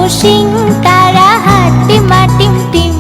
শিং, তারা হাট্টিমা team team.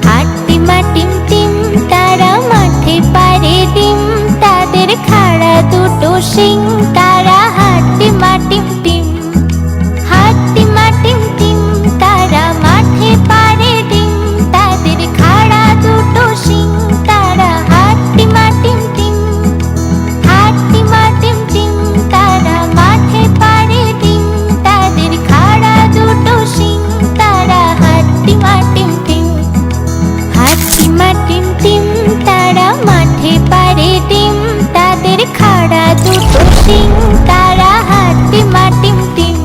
হাট্টিমা team team, তারা মাঠে পারে ডিম, তাদের খাড়া দুটো শিং, তারা হাট্টিমা টিম টিম। হাট্টিমা টিম টিম, তারা মাঠে পারে ডিম, তাদের খাড়া দুটো শিং, তারা হাট্টিমা টিম টিম। হাট্টিমা টিম টিম, তারা মাঠে পারে ডিম, তাদের খাড়া দুটো শিং, তারা হাট্টিমা টিম টিম। হাট্টিমা টিম টিম, তারা মাঠে পারে ডিম, তাদের খাড়া দুটো শিং, তারা হাট্টিমা টিম টিম।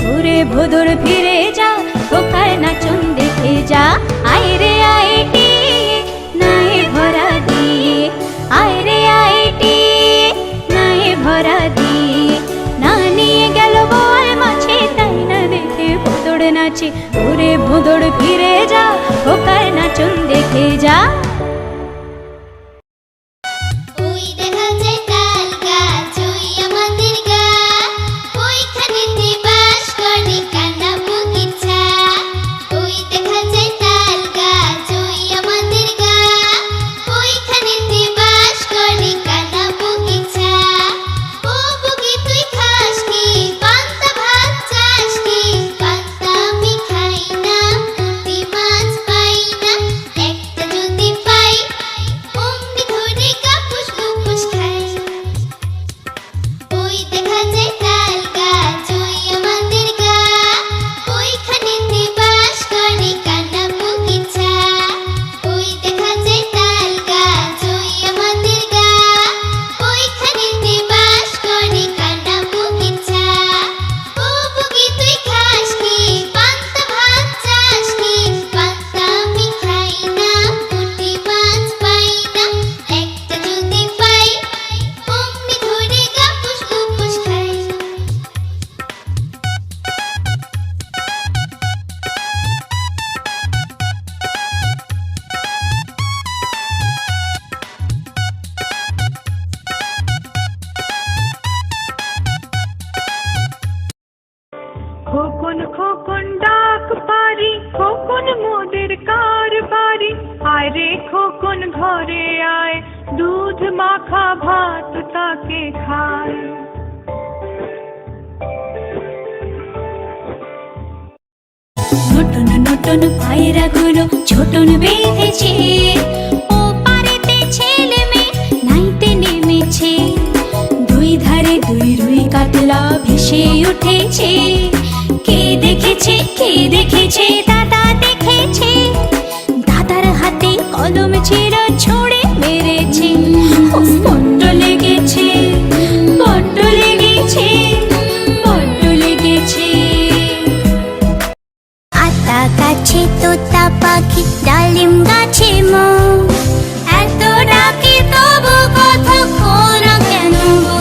ঘুরে ভোদর ফিরে যা, খোকার নাচন দেখে যা। আয় রে আইটি নাই ভরা দিয়ে, আয় রে আইটি নাই ভরা দিয়ে, না নিয়ে গেল বল মাছে তাই না দেখে ভোদর নাচে। ঘুরে ভোদর ফিরে যা, খোকার নাচন দেখে যা। খোকন খোকন ডাক পারি, খোকন মোদের কারবারি। আয় রে খোকন ঘরে আয়, দুধ মাখা ভাত তাকে খায়। নতুন নতুন পায়রা গুলো ছোটন বেঁধেছে, ও পারেতে ছেলে মেয়ে নাইতে নেমেছে। দুই ধারে দুই রুই কাতলা ভেসে উঠেছে, কে দেখেছে কে দেখেছে, দাদা দেখেছে। দাদার হাতে কলম ছিল ছুঁড়ে মেরেছে, বড্ড লেগেছে বড্ড লেগেছে বড্ড লেগেছে। আতা গাছে তোতা পাখি, ডালিম গাছে মো, এত ডাকি তবু কথা কোনা কেন গো।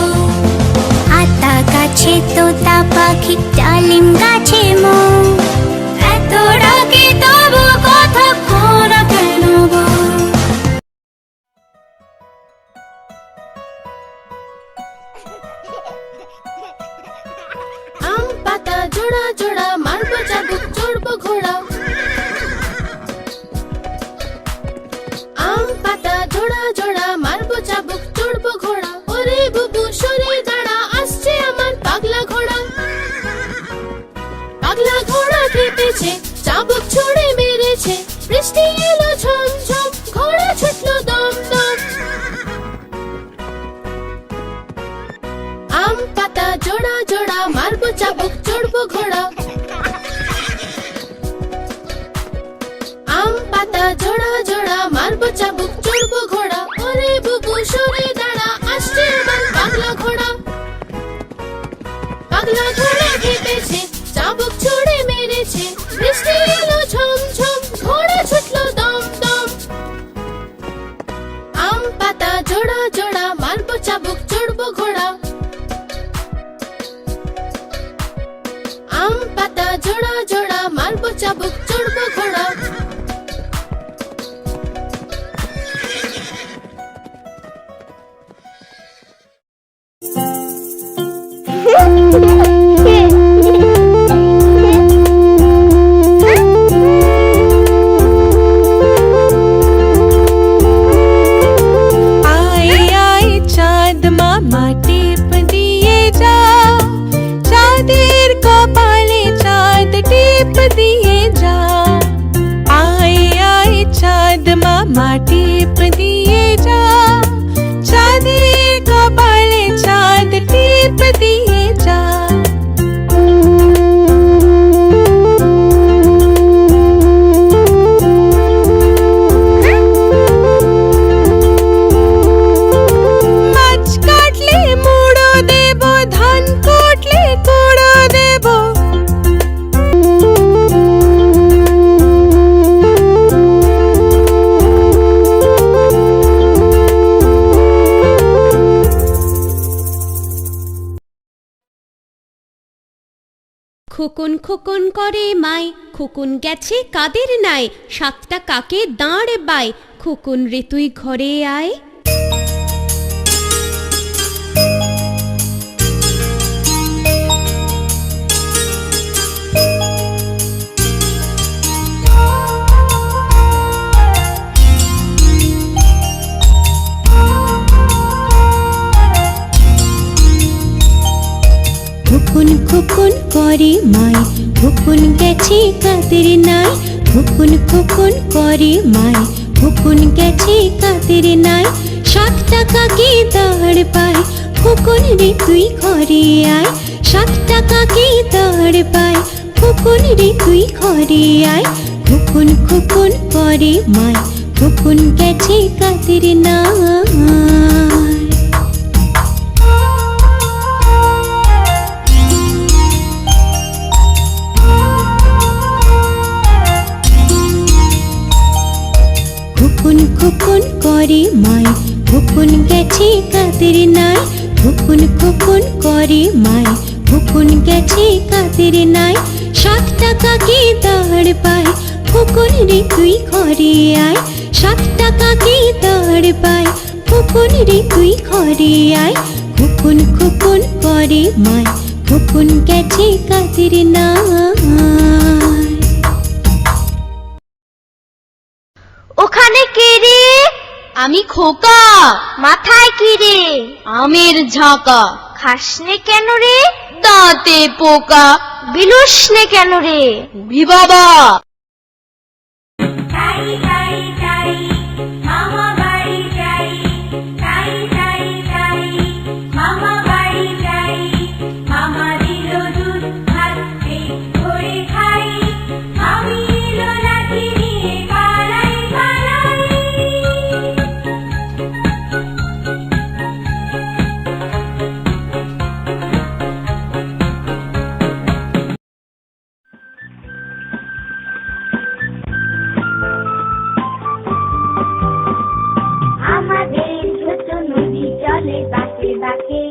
আতা গাছে তোতা পাখি, ডালিম গাছে জোড়া জোড়া মারবো চাবুক চড়বো ঘোড়া আম পাতা জোড়া জোড়া মারবো চাবুক চড়বো ঘোড়া ওরে বুবু সরে দাঁড়া আসছে আমার পাগলা ঘোড়া পাগলা ঘোড়া কেঁপেছে চাবুক ছুড়ে মেরেছে বৃষ্টি এলো ঝম ঝম ঘোড়া ছুটলো দম দম আম পাতা জোড়া জোড়া মারবো চাবুক চড়বো ঘোড়া আম পাতা জোড়া জোড়া মারবো চাবুক চড়বো ঘোড়া ওরে বুবু সরে দাঁড়া আসছে আমার পাগলা ঘোড়া পাগলা ঘোড়া খেপেছে চাবুক ছুড়ে মেরেছে বৃষ্টি এলো ঝম ঝম ঘোড়া ছুটলো দম দম আম পাতা জোড়া জোড়া মারবো চাবুক চড়বো ঘোড়া আম পাতা জোড়া জোড়া মারবো চাবুক চড়বো ঘোড়া টিপ দিয়ে যা চাঁদের কপালে চাঁদ টিপ দিয়ে যা মাছ কাটলে মুড়ো দেব ধান কাটলে কুড়ো দেব খোকন খোকন করে মাই খোকন গেছে কাদের নাই সাতটা কাকে দাঁড় বাই খোকন রে তুই ঘরে আয় খোকন খোকন করে মাই খোকন গেছে কাদের নাই খোকন খোকন করে মাই খোকন গেছে কাদের নাই সাতটা কাকে দাঁড় পায় খোকন রে তুই ঘরে আয় সাতটা কাকে দাঁড় পায় খোকন রে তুই ঘরে আয় খোকন খোকন করে মাই খোকন গেছে কাদের নাই খোকন খোকন করে মাই খোকন গেছে কাদের নাই খোকন খোকন করে মাই খোকন গেছে কাদের নাই সাতটা কাকে দাঁড় পায় খোকন রে তুই ঘরে আয় সাতটা কাকে দাঁড় পায় খোকন রে তুই ঘরে আয় খোকন খোকন করে মাই খোকন গেছে কাদের নাই ওখানে কে রে? আমি খোকা। মাথায় কি রে? আমের ঝাঁকা। খাসনে কেন রে? দাঁতে পোকা। বিলুসনে কেন রে? ভি বাবা। তাই তাই তাই মামা বাড়ি যাই তাই তাই তাই মামা বাড়ি যাই মামা দিল দুধ ভাত করে খাই আমি এলো লাঠি নিয়ে পালাই পালাই আমাদের ছোট নদী চলে বাঁকে বাঁকে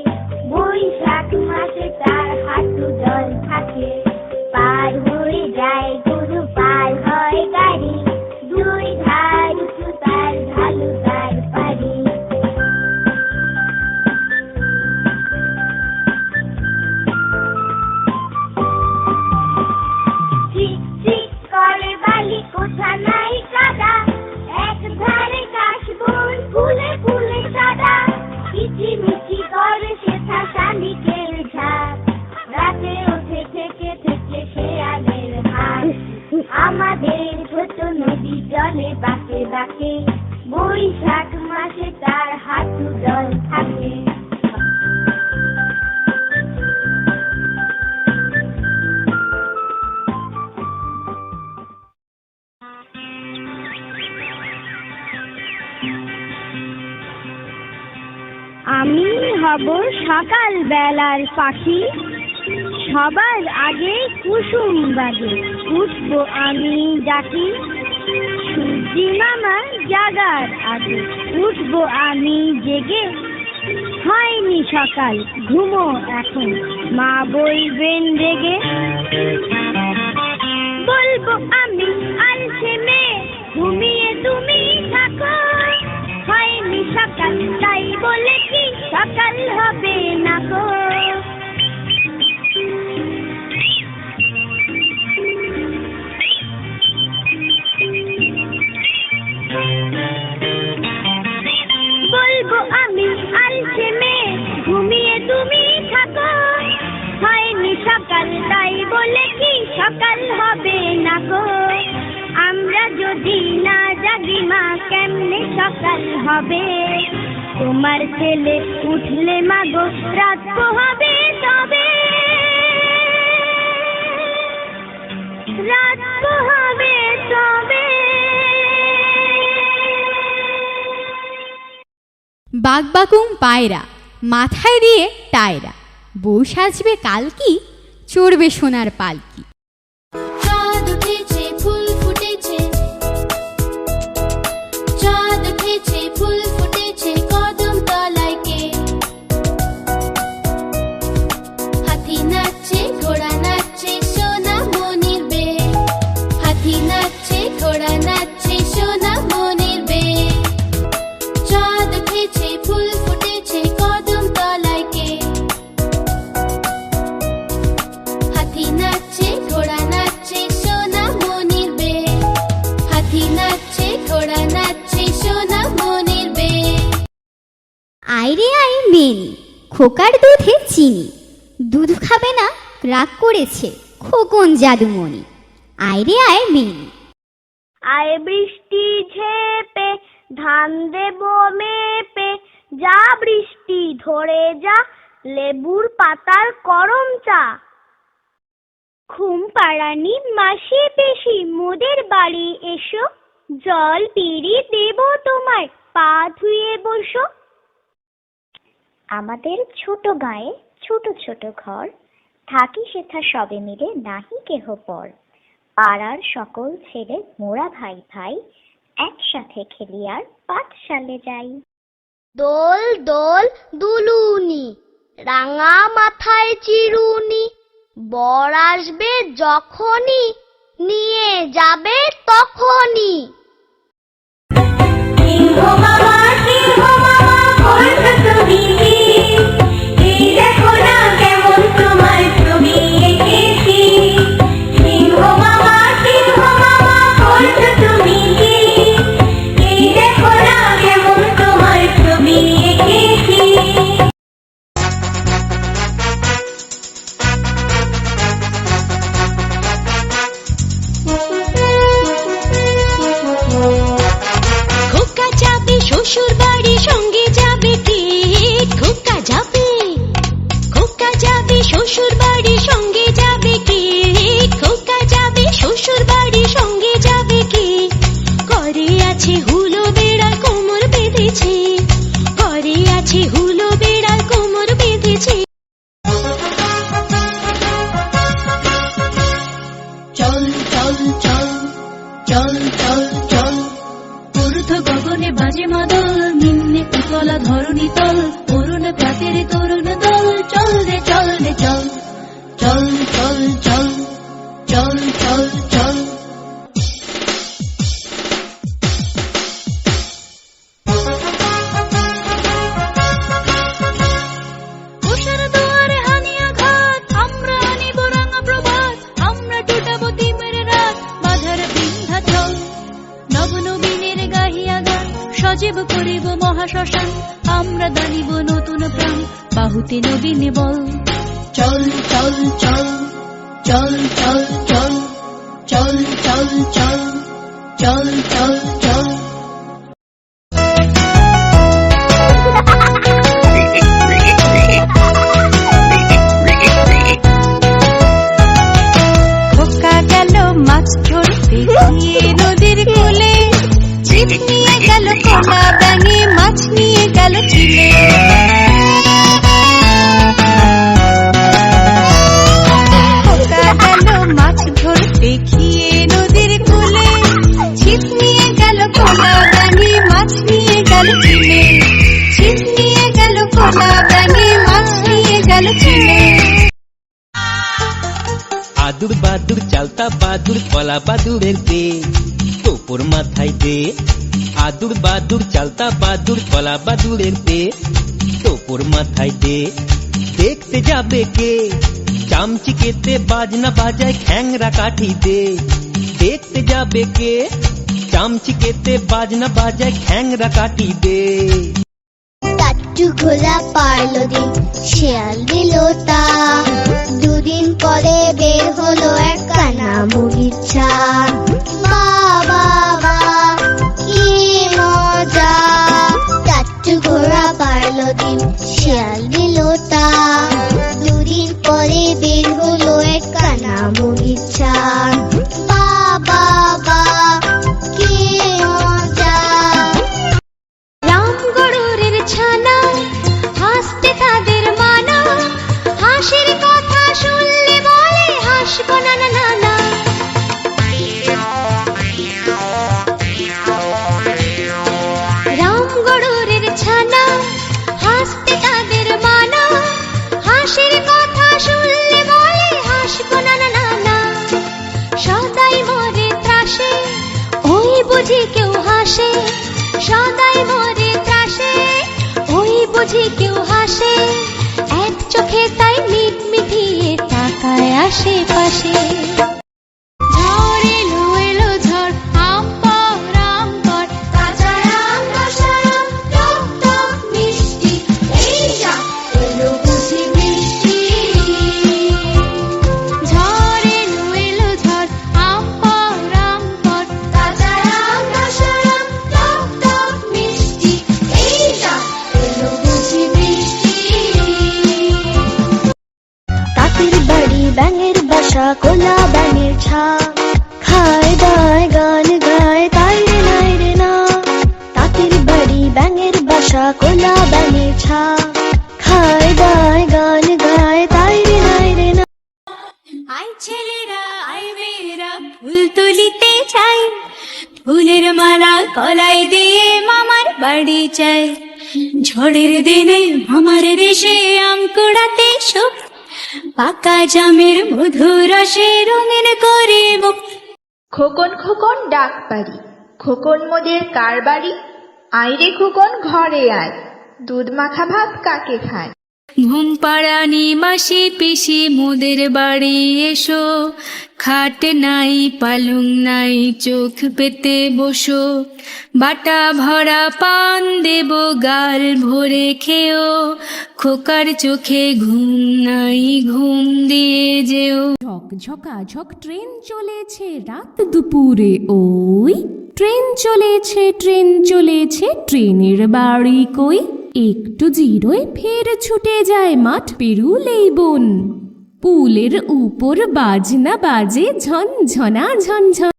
বৈশাখ মাসে তার হাঁটু জল থাকে পার হয়ে যায় গরু পার হয় গাড়ি দুই ধার উঁচু তার ঢালু তার পারি আমি হব সকাল বেলার পাখি, সবার আগে কুসুম বাজে উঠবো আমি ডাকি। সূর্যি মামা জাগার আগে উঠবো আমি জেগে, হয়নি সকাল ঘুমো এখন, মা বলবেন রেগে। বলবো আমি আলসে মেয়ে, ঘুমিয়ে তুমি থাকো, হয়নি সকাল তাই বলে কি সকাল হবে না গো। বলবো আমি আলসে মেয়ে, ঘুমিয়ে তুমি থাকো, হয়নি সকাল তাই বলে কি সকাল হবে না গো। আমরা যদি না জাগি মা কেমনে সকাল হবে, তোমার ছেলে উঠলে মাগো রাত হবে তবে, রাত হবে তবে। বাগবাকুম পায়রা, মাথায় দিয়ে টায়রা, বউ সাজবে কালকি, চড়বে সোনার পালকি। চাঁদ উঠেছে ফুল ফুটেছে, চাঁদ উঠেছে ফুল ফুটেছে, কদম তলায় কে? হাতি নাচছে ঘোড়া নাচছে সোনা মনির বে, হাতি নাচছে ঘোড়া নাচছে সোনা মনির বে। চাঁদ উঠেছে ফুল ফুটেছে, কদম তলায় কে? হাতি নাচছে ঘোড়া নাচছে সোনা মনির বে, হাতি নাচছে ঘোড়া নাচছে সোনা মনির বে। আইরে আই মেনি, খোকার দুধে চিনি, দুধ খাবে না রাগ করেছে খোকন জাদুমণি। আইরে আয় মেনি। আয় বৃষ্টি ঝেপে ধান দেব মেপে, যা বৃষ্টি ধরে যা লেবুর পাতার করম চা। ঘুম পাড়ানি মাসে বেশি মোদের বাড়ি এসো, জল পিড়ি দেব তোমায় পা ধুয়ে বসো। আমাদের ছোট গায়ে ছোট ছোট ঘর, থাকি সেথা সবে মিলে নাহি কেহ পর। পাড়ার সকল ছেলে মোরা ভাই ভাই, একসাথে খেলি আর পাঠশালে যাই। দোল দোল দুলুনি, রাঙা মাথায় চিরুনি, বর আসবে যখনই, নিয়ে যাবে তখনই। শ্বশুর বাড়ি সঙ্গে যাবে কে? খোকা যাবে, খোকা যাবে শ্বশুর বাড়ি সঙ্গে যাবে কে? খোকা যাবে শ্বশুর বাড়ি সঙ্গে যাবে কে? করে আছে হুলো বেড়াল কোমর বেঁধেছে, করে আছে হুলো বেড়াল কোমর বেঁধেছে। চল চল চল চল চল চল, ঊর্ধ্ব গগনে বাজে মাদল, নিম্নে উতলা ধরণী তল, অরুণ প্রাতের তরুণ দল। চল রে চল রে চল, চল চল চল চল চল চল। উষার দুয়ারে হানিয়া ঘাট, আমরা আনিব রাঙা প্রভাত, আমরা টুটাবো তিমের রাত, বাধার বিন্ধ্যাচল। নবনবীনের গাহিয়া গান, সজীব করিব মহাশ্মশান, আমরা দানিব নতুন প্রাণ, বাহুতে নবীনে বল। চল চল চল চল চল চল চল চল চল চল চল চল। খোকা গেল মাছ ধরতে গিয়ে নদীর কূলে, ছিপ নিয়ে গেল কোলা ব্যাঙে, মাছ নিয়ে গেল চিলে। আদুর বাদুর চালতা বাদুর কলা বাদুরের দে টোপর মাথায় দে আদুর বাদুর চালতা বাদুর কলা বাদুরের দে টোপর মাথায় দে দেখতে যাবে কে চামচিকেতে বাজনা বাজায় খ্যাংরা কাঠি দে দেখতে যাবে কে চামচিকেতে বাজনা বাজায় খ্যাংরা কাঠি দে টাট্টু ঘোলা পারলো দিন শেয়াল দিল তা দুদিন পরে বের হলো এক কানা মুগির ছাড় বাবা কি মজা টাট্টু ঘোড়া পারলো দিন শেয়াল দিল তা দুদিন পরে বের হলো এক কানা মুগির ছাড় বাবা কি মজা রামগড়ুরের ছানা হাসতে তাদের মানা হাসির কথা শুনলে বলে হাসবো না না না না রামগড়ুরের ছানা হাসতে তাদের মানা হাসির কথা শুনলে বলে হাসবো না না না না সদাই মরে ত্রাসে ওই বুঝি কেউ হাসে সদাই মরে ত্রাসে ওই বুঝি কেউ হাসে এক চোখে তাই মিট মিটিয়ে তাকায় আশেপাশে ঝড় এলো এলো ঝড় আম পর আম পর কাঁচা আম রসা আম টক টক মিষ্টি এই যা এলো বুঝি বৃষ্টি ঝড় এলো এলো ঝড় আম পর কাঁচা আম রসা আম টক টক মিষ্টি এই যা এলো বুঝি বৃষ্টি তাঁতির বাড়ি ব্যাঙের বাসা কোলা ব্যাঙের ছা খায় দায় গান গায় তাই রে নাই রে না তাঁতির বাড়ি ব্যাঙের বাসা কোলা ব্যাঙের ছা খায় দায় গান গায় তাই রে নাই রে না আই ছেলেরা আই মেয়েরা ফুল তুলিতে চাই ফুলের মালা গলায় দিয়ে মামার বাড়ি চাই ঝড়ের দিনে আমার দেশে আম কুড়াতে সুখ পাকা জামের মধুর রসে রঙিন করে মুখ খোকন খোকন ডাক পারি খোকন মোদের কার বাড়ি আইরে খোকন ঘরে আয় দুধ মাখা ভাত কাকে খায় ঘুম পাড়ানি মাসি পিসি মোদের বাড়ি এসো খাট নাই পালং নাই চোখ পেতে বসো বাটা ভরা পান দেব গাল ভরে খেও খোকার চোখে ঘুম নাই ঘুম দিয়ে যেও ঝকঝকাঝক ট্রেন চলেছে রাত দুপুরে ওই ট্রেন চলেছে ট্রেনের বাড়ি কই একটু জিরোয় ফের ছুটে যায় মাঠ পেরুলেই বন পুলের উপর বাজনা বাজে ঝনঝনা ঝনঝন